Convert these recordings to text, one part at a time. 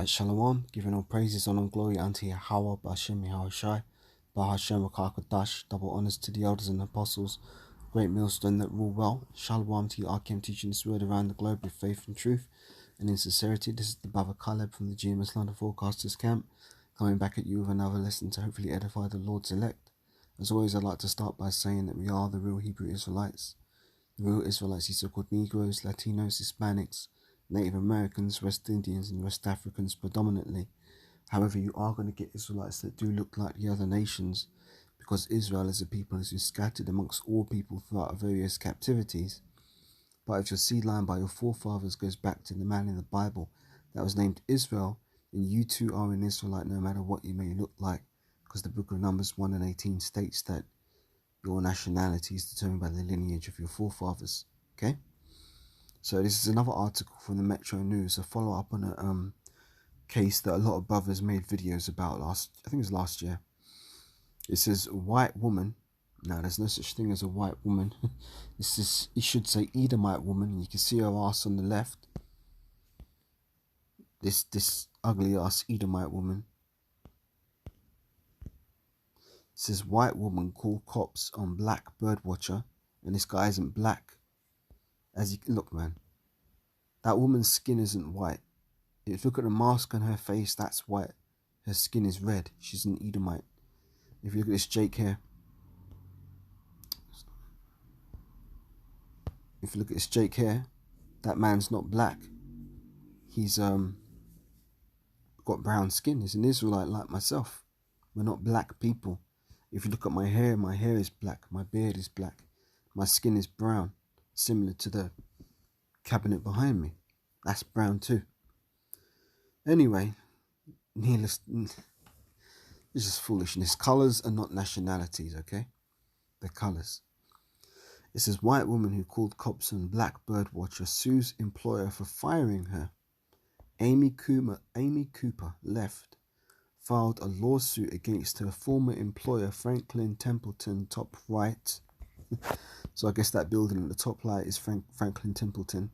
Shalom, giving all praises, honor, and glory unto Yahweh, Ba'ashem Yahushai, Bahashem Rakakadash, double honors to the elders and apostles, great millstone that rule well. Shalom to you, Akim, teaching this word around the globe with faith and truth and in sincerity. This is the Baba Caleb from the GMS London Forecasters Camp, coming back at you with another lesson to hopefully edify the Lord's elect. As always, I'd like to start by saying that we are the real Hebrew Israelites. The real Israelites, these so-called Negroes, Latinos, Hispanics, Native Americans, West Indians, and West Africans predominantly. However, you are going to get Israelites that do look like the other nations, because Israel as a people has been scattered amongst all people throughout various captivities. But if your seed line by your forefathers goes back to the man in the Bible that was named Israel, then you too are an Israelite no matter what you may look like, because the book of Numbers 1 and 18 states that your nationality is determined by the lineage of your forefathers. Okay? So this is another article from the Metro News, a follow-up on a case that a lot of brothers made videos about I think it was last year. It says white woman. No, there's no such thing as a white woman. It should say Edomite woman. You can see her ass on the left. This ugly ass Edomite woman. It says white woman called cops on black birdwatcher, and this guy isn't black. As you can look, man, that woman's skin isn't white. If you look at the mask on her face, that's white. Her skin is red. She's an Edomite. If you look at this Jake here, that man's not black. He's got brown skin. He's an Israelite like myself. We're not black people. If you look at my hair is black. My beard is black. My skin is brown, similar to the cabinet behind me. That's brown too. Anyway, this is foolishness. Colours are not nationalities, okay? They're colours. It says white woman who called cops on black birdwatcher sues employer for firing her. Amy Cooper left filed a lawsuit against her former employer Franklin Templeton, top right. So I guess that building at the top right is Franklin Templeton,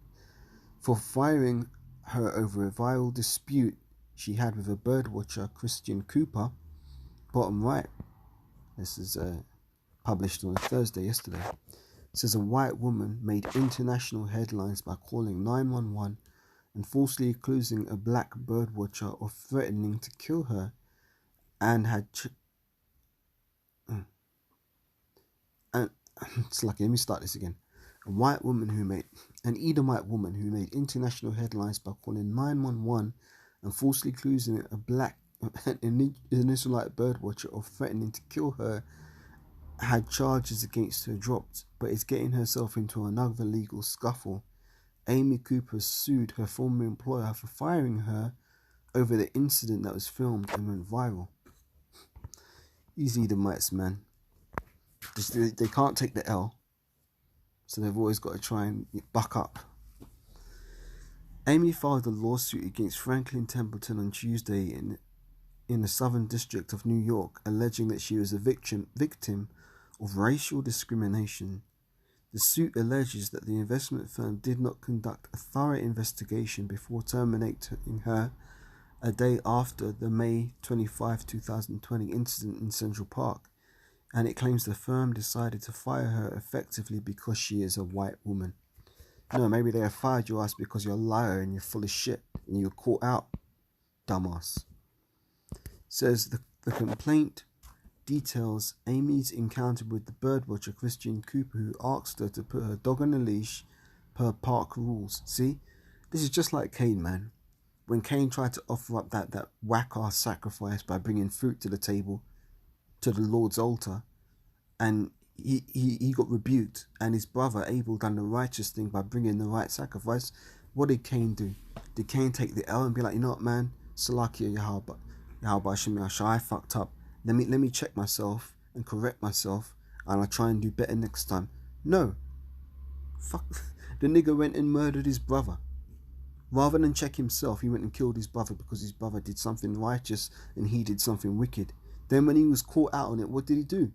for firing her over a viral dispute she had with a birdwatcher, Christian Cooper. Bottom right. This is published on a Thursday yesterday. It says a white woman made international headlines by calling 911 and falsely accusing a black birdwatcher of threatening to kill her, and it's lucky. Let me start this again. An Edomite woman who made international headlines by calling 911 and falsely accusing an Israelite birdwatcher of threatening to kill her, had charges against her dropped, but is getting herself into another legal scuffle. Amy Cooper sued her former employer for firing her over the incident that was filmed and went viral. These Edomites, man. They can't take the L, so they've always got to try and buck up. Amy filed a lawsuit against Franklin Templeton on Tuesday in the Southern District of New York, alleging that she was a victim of racial discrimination. The suit alleges that the investment firm did not conduct a thorough investigation before terminating her a day after the May 25, 2020 incident in Central Park, and it claims the firm decided to fire her effectively because she is a white woman. No, maybe they have fired your ass because you're a liar and you're full of shit and you're caught out, dumbass. Says the complaint details Amy's encounter with the birdwatcher Christian Cooper, who asked her to put her dog on a leash per park rules. See, this is just like Cain, man. When Cain tried to offer up that whack-ass sacrifice by bringing fruit to the table, to the Lord's altar, and he got rebuked, and his brother Abel done the righteous thing by bringing the right sacrifice. What did Cain do? Did Cain take the L and be like, you know what, man, Salakia Yahweh Shemiah, I fucked up. Let me check myself and correct myself, and I'll try and do better next time? No. Fuck. The nigga went and murdered his brother. Rather than check himself, he went and killed his brother because his brother did something righteous and he did something wicked. Then when he was caught out on it, what did he do?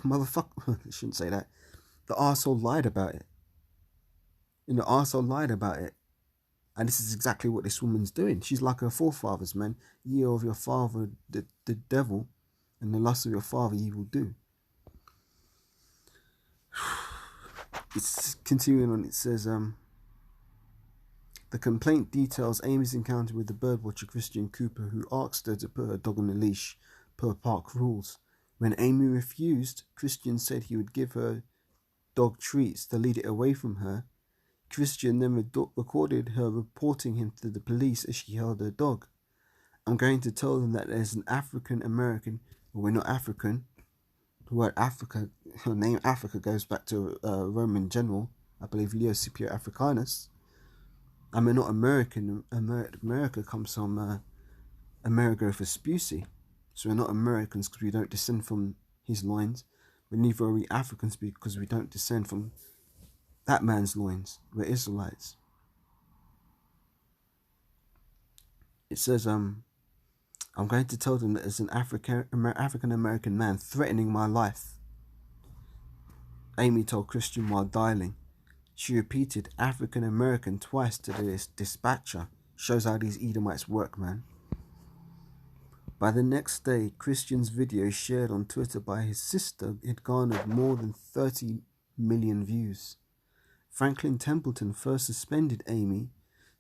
Motherfucker, I shouldn't say that. The arsehole lied about it. And the arsehole lied about it. And this is exactly what this woman's doing. She's like her forefathers, man. Ye of your father, the devil, and the lust of your father ye will do. It's continuing on. It says, the complaint details Amy's encounter with the birdwatcher Christian Cooper, who asked her to put her dog on a leash per park rules. When Amy refused, Christian said he would give her dog treats to lead it away from her. Christian then recorded her reporting him to the police as she held her dog. I'm going to tell them that there's an African American, well, we're not African. The word Africa, her name Africa goes back to a Roman general, I believe Leo Scipio Africanus. And we're not American. America comes from Amerigo Vespucci. So we're not Americans because we don't descend from his loins. But neither are we Africans because we don't descend from that man's loins. We're Israelites. It says, I'm going to tell them that there's an African American man threatening my life. Amy told Christian while dialing. She repeated African American twice to the dispatcher. Shows how these Edomites work, man. By the next day, Christian's video shared on Twitter by his sister had garnered more than 30 million views. Franklin Templeton first suspended Amy,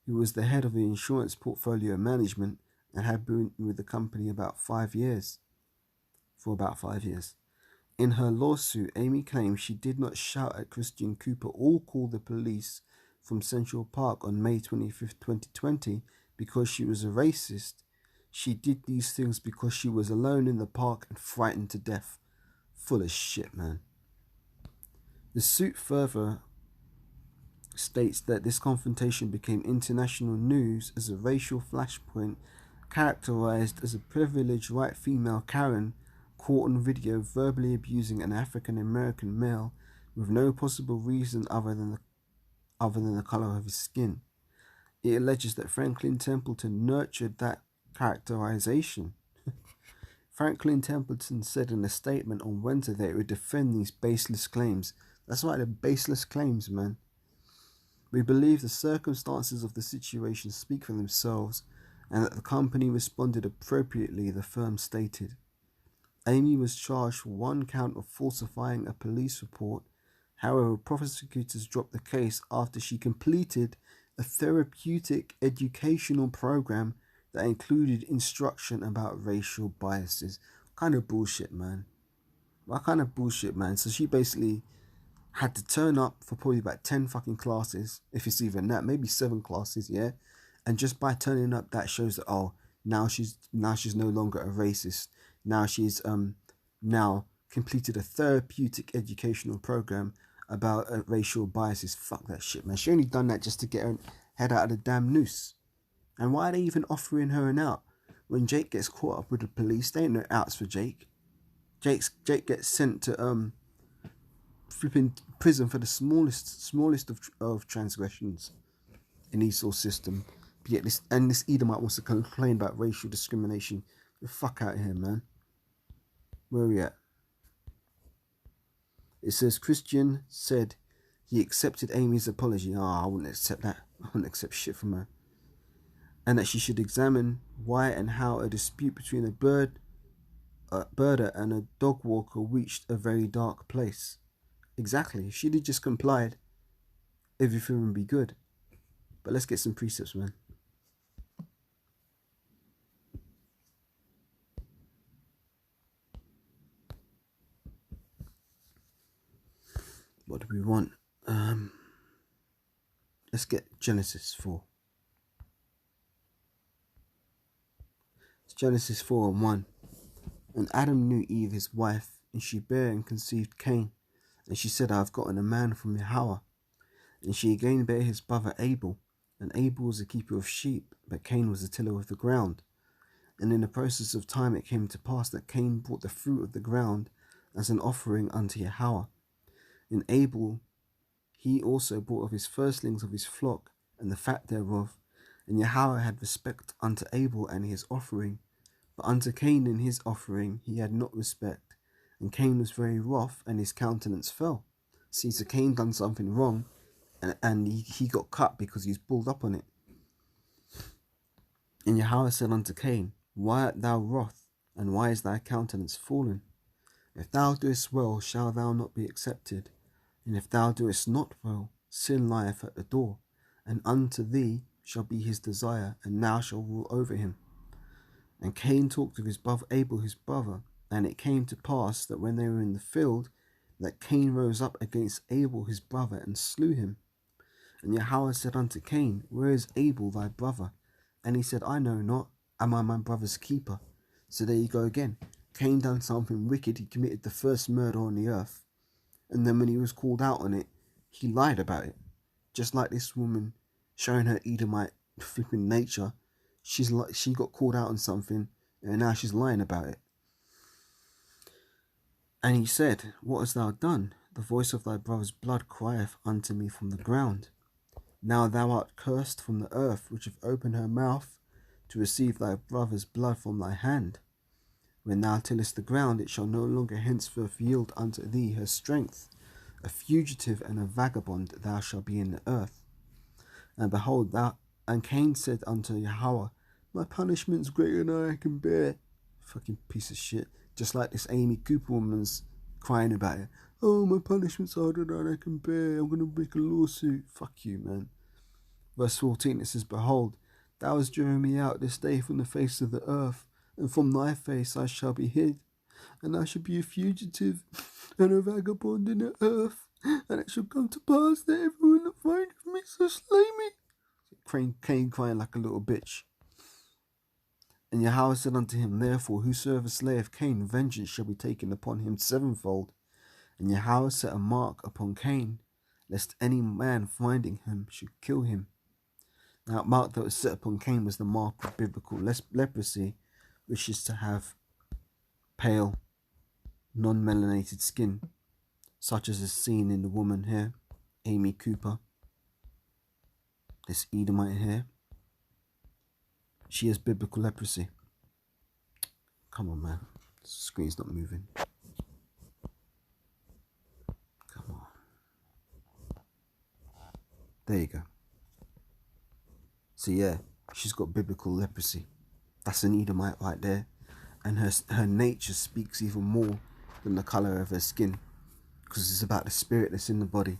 who was the head of the insurance portfolio management and had been with the company for about 5 years. In her lawsuit, Amy claimed she did not shout at Christian Cooper or call the police from Central Park on May 25th, 2020 because she was a racist. She did these things because she was alone in the park and frightened to death. Full of shit, man. The suit further states that this confrontation became international news as a racial flashpoint characterized as a privileged white female Karen caught on video verbally abusing an African American male with no possible reason other than the color of his skin. It alleges that Franklin Templeton nurtured that characterization. Franklin Templeton said in a statement on Wednesday that it would defend these baseless claims. That's right, they're baseless claims, man. We believe the circumstances of the situation speak for themselves and that the company responded appropriately, the firm stated. Amy was charged for one count of falsifying a police report. However, prosecutors dropped the case after she completed a therapeutic educational program that included instruction about racial biases. What kind of bullshit, man? What kind of bullshit, man? So she basically had to turn up for probably about 10 fucking classes, if it's even that, maybe 7 classes, yeah? And just by turning up, that shows that, oh, now she's no longer a racist. Now she's now completed a therapeutic educational program about racial biases. Fuck that shit, man. She only done that just to get her head out of the damn noose. And why are they even offering her an out? When Jake gets caught up with the police, there ain't no outs for Jake. Jake gets sent to flipping prison for the smallest of transgressions in Esau's system. But yet this Edomite wants to complain about racial discrimination. Get the fuck out of here, man. Where are we at? It says Christian said he accepted Amy's apology. I wouldn't accept that. I wouldn't accept shit from her. And that she should examine why and how a dispute between a birder and a dog walker reached a very dark place. Exactly. If she'd have just complied, everything would be good. But let's get some precepts, man. What do we want? Let's get Genesis 4. It's Genesis 4:1. And Adam knew Eve his wife, and she bare and conceived Cain. And she said, I have gotten a man from Yahweh. And she again bare his brother Abel. And Abel was a keeper of sheep, but Cain was a tiller of the ground. And in the process of time it came to pass that Cain brought the fruit of the ground as an offering unto Yahweh. And Abel he also brought of his firstlings of his flock, and the fat thereof. And Yahweh had respect unto Abel and his offering, but unto Cain and his offering he had not respect. And Cain was very wroth, and his countenance fell. See, so Cain done something wrong, and he got cut because he's pulled up on it. And Yahweh said unto Cain, Why art thou wroth, and why is thy countenance fallen? If thou doest well, shall thou not be accepted? And if thou doest not well, sin lieth at the door, and unto thee shall be his desire, and thou shalt rule over him. And Cain talked of his brother Abel his brother, and it came to pass that when they were in the field, that Cain rose up against Abel his brother, and slew him. And Yahweh said unto Cain, Where is Abel thy brother? And he said, I know not, am I my brother's keeper? So there you go again. Cain done something wicked, he committed the first murder on the earth, and then when he was called out on it, he lied about it. Just like this woman showing her Edomite flipping nature, she got called out on something, and now she's lying about it. And he said, What hast thou done? The voice of thy brother's blood crieth unto me from the ground. Now thou art cursed from the earth, which hath opened her mouth to receive thy brother's blood from thy hand. When thou tillest the ground, it shall no longer henceforth yield unto thee her strength. A fugitive and a vagabond thou shalt be in the earth. And behold, and Cain said unto Yahweh, My punishment's greater than I can bear. Fucking piece of shit. Just like this Amy Cooper woman's crying about it. Oh, my punishment's harder than I can bear. I'm going to make a lawsuit. Fuck you, man. Verse 14, it says, Behold, thou hast driven me out this day from the face of the earth, and from thy face I shall be hid. And I shall be a fugitive and a vagabond in the earth. And it shall come to pass that everyone that findeth me shall slay me. Cain crying like a little bitch. And Yahweh said unto him, Therefore, whosoever slayeth Cain, vengeance shall be taken upon him sevenfold. And Yahweh set a mark upon Cain, lest any man finding him should kill him. Now, the mark that was set upon Cain was the mark of biblical leprosy, which is to have pale, non-melanated skin, such as is seen in the woman here, Amy Cooper, this Edomite here. She has biblical leprosy. Come on, man. The screen's not moving. Come on. There you go. So yeah, she's got biblical leprosy. That's an Edomite right there. And her nature speaks even more than the colour of her skin. Because it's about the spirit that's in the body.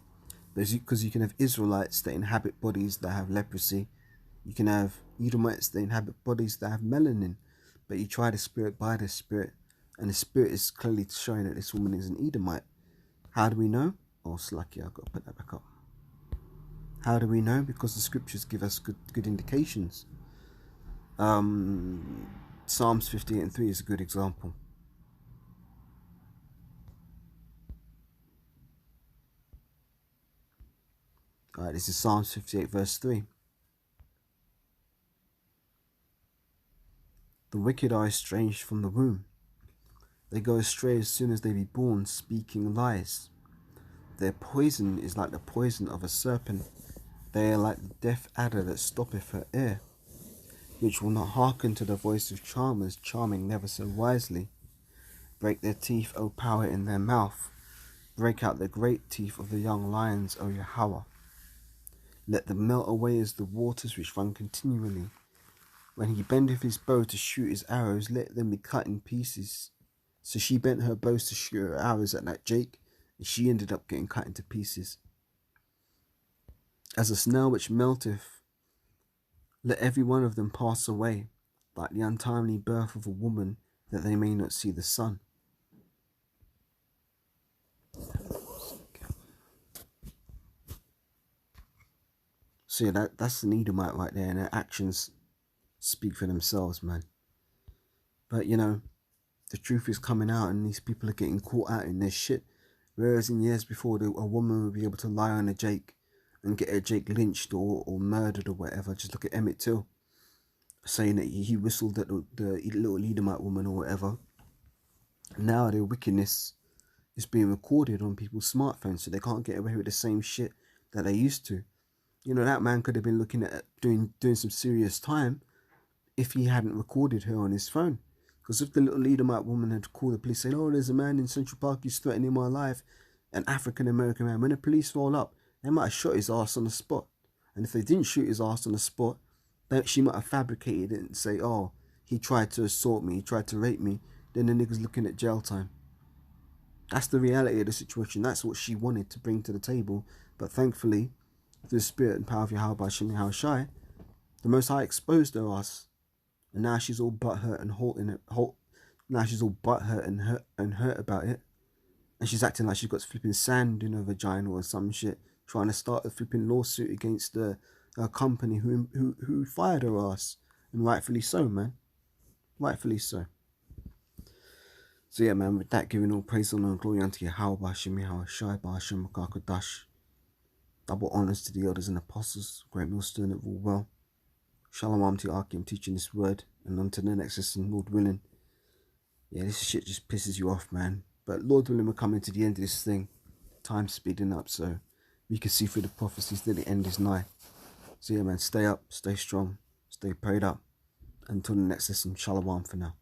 Because you can have Israelites that inhabit bodies that have leprosy. You can have Edomites that inhabit bodies that have melanin. But you try the spirit by the spirit. And the spirit is clearly showing that this woman is an Edomite. How do we know? Oh, slacky, I've got to put that back up. How do we know? Because the scriptures give us good indications. Psalms 58:3 is a good example. Alright, this is Psalms 58 verse 3. The wicked are estranged from the womb. They go astray as soon as they be born, speaking lies. Their poison is like the poison of a serpent. They are like the deaf adder that stoppeth her ear, which will not hearken to the voice of charmers, charming never so wisely. Break their teeth, O power, in their mouth. Break out the great teeth of the young lions, O Yahweh. Let them melt away as the waters which run continually. When he bendeth his bow to shoot his arrows, let them be cut in pieces. So she bent her bows to shoot her arrows at that Jake, and she ended up getting cut into pieces. As a snail which melteth, let every one of them pass away, like the untimely birth of a woman, that they may not see the sun. So yeah, that's an Edomite right there, and their actions speak for themselves, man. But you know, the truth is coming out, and these people are getting caught out in this shit. Whereas in years before, a woman would be able to lie on a Jake and get a Jake lynched or murdered or whatever. Just look at Emmett Till, saying that he whistled at the little Edomite woman or whatever. Now their wickedness is being recorded on people's smartphones, so they can't get away with the same shit that they used to. You know, that man could have been looking at doing some serious time if he hadn't recorded her on his phone. Because if the little Edomite woman had called the police saying, oh, there's a man in Central Park, he's threatening my life, an African-American man, when the police roll up, they might have shot his ass on the spot. And if they didn't shoot his ass on the spot, That she might have fabricated it and say, oh, he tried to assault me, he tried to rape me. Then the nigga's looking at jail time. That's the reality of the situation. That's what she wanted to bring to the table. But thankfully, through the spirit and power of Yahweh Shem Shai, the Most High exposed her ass. And now she's all butthurt and now she's all butthurt and hurt about it. And she's acting like she's got flipping sand in her vagina or some shit, trying to start a flipping lawsuit against a company who fired her ass. And rightfully so, man. Rightfully so. So yeah, man, with that, giving all praise, honor, and glory unto Yahweh, Hashem, Yahweh, Shai, Ba'ashem, Makakadash. Double honors to the elders and apostles, great millstone of all well. Shalom to Arki, I'm teaching this word, and unto the next lesson, Lord willing. Yeah, this shit just pisses you off, man. But Lord willing, we're coming to the end of this thing. Time's speeding up, so we can see through the prophecies that the end is nigh. So yeah, man, stay up, stay strong, stay prayed up. Until the next lesson, Shalom for now.